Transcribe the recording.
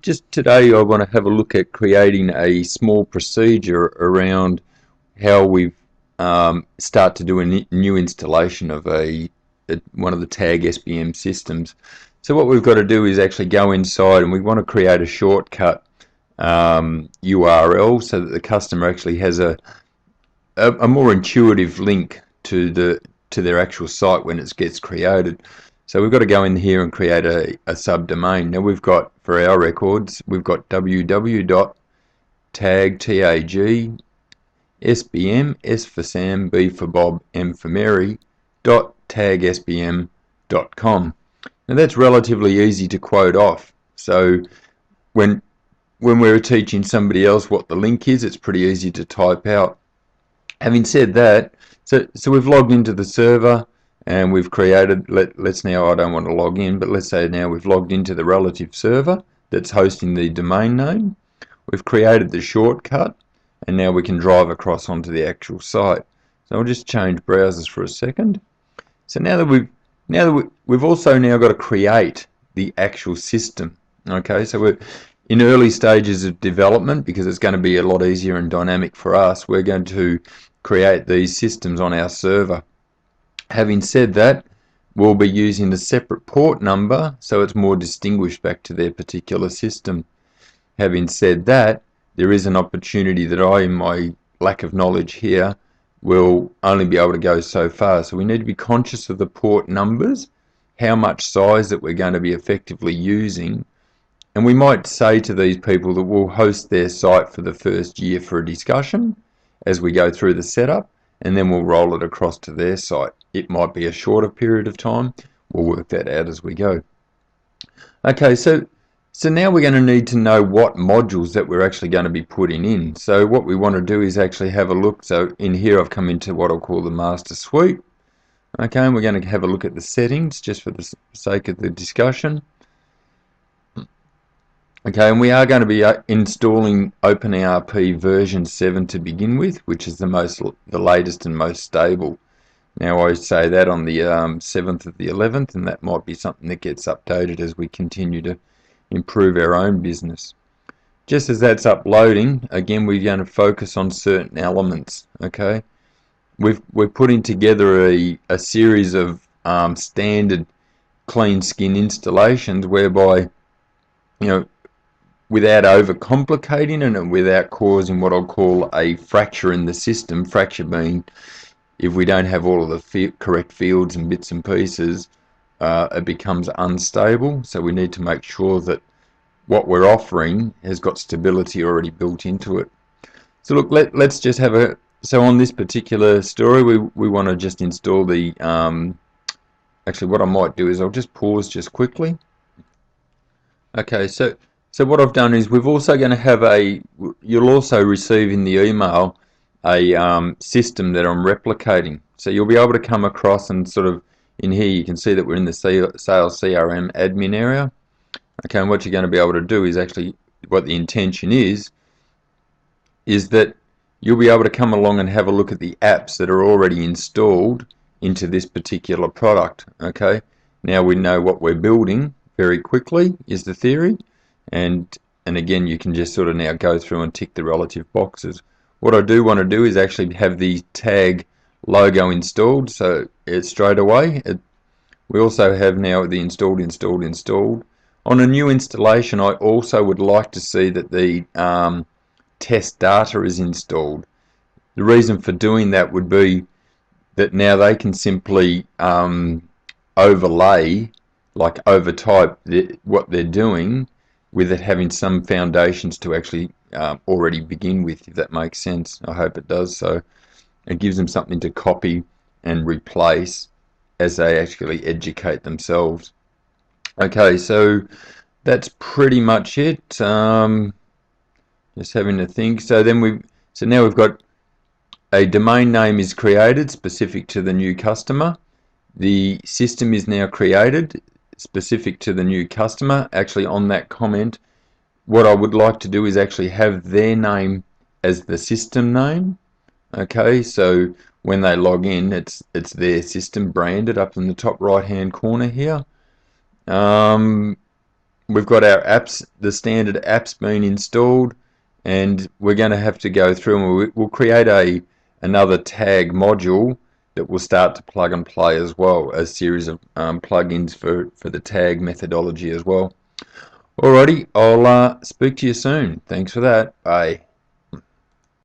Just today I want to have a look at creating a small procedure around how we start to do a new installation of one of the tag SBM systems. So what we've got to do is actually go inside, and we want to create a shortcut URL so that the customer actually has a more intuitive link to their actual site when it gets created. So we've got to go in here and create a subdomain. Now we've got, for our records, we've got www.tag SBM, S for Sam, B for Bob, M for Mary, .tagsbm.com. Now that's relatively easy to quote off. So when we're teaching somebody else what the link is, it's pretty easy to type out. Having said that, so we've logged into the server and we've created, let's now, I don't want to log in, but let's say now we've logged into the relative server that's hosting the domain name. We've created the shortcut, and now we can drive across onto the actual site. So I'll just change browsers for a second. So now that we've also now got to create the actual system. Okay, so we're in early stages of development because it's going to be a lot easier and dynamic for us. We're going to create these systems on our server. Having said that, we'll be using a separate port number so it's more distinguished back to their particular system. Having said that, there is an opportunity that I, in my lack of knowledge here, will only be able to go so far. So we need to be conscious of the port numbers, how much size that we're going to be effectively using. And we might say to these people that we'll host their site for the first year for a discussion as we go through the setup, and then we'll roll it across to their site. It might be a shorter period of time. We'll work that out as we go. Okay, so now we're going to need to know what modules that we're actually going to be putting in. So what we want to do is actually have a look. So in here I've come into what I'll call the master suite. Okay, and we're going to have a look at the settings just for the sake of the discussion. Okay, and we are going to be installing OP-NS version 7 to begin with, which is the latest and most stable. Now I say that on the 7th of the 11th, and that might be something that gets updated as we continue to improve our own business. Just as that's uploading, again we're going to focus on certain elements. Okay, we're putting together a series of standard clean skin installations whereby, you know, without overcomplicating it and without causing what I'll call a fracture in the system, fracture being if we don't have all of the correct fields and bits and pieces, it becomes unstable. So we need to make sure that what we're offering has got stability already built into it. So look, let's just have a, so on this particular story we want to just install the, actually what I might do is I'll just pause just quickly. Okay, so what I've done is we've also going to have you'll also receive in the email a system that I'm replicating. So you'll be able to come across and sort of, in here you can see that we're in the Sales CRM admin area. Okay, and what you're going to be able to do is actually, what the intention is that you'll be able to come along and have a look at the apps that are already installed into this particular product. Okay, now we know what we're building very quickly is the theory, and again you can just sort of now go through and tick the relative boxes. What I do want to do is actually have the tag logo installed, so it's straight away. We also have now the installed. On a new installation, I also would like to see that the test data is installed. The reason for doing that would be that now they can simply overlay, like overtype what they're doing, with it having some foundations to actually already begin with, if that makes sense. I hope it does. So it gives them something to copy and replace as they actually educate themselves. Okay, so that's pretty much it. Just having to think. So then now we've got a domain name is created specific to the new customer. The system is now created specific to the new customer. Actually, on that comment, what I would like to do is actually have their name as the system name. Okay, so when they log in, it's their system branded up in the top right hand corner here. we've got our apps, the standard apps being installed, and we're going to have to go through and we'll create another tag module that will start to plug and play as well, a series of plugins for the tag methodology as well. Alrighty, I'll speak to you soon. Thanks for that. Bye.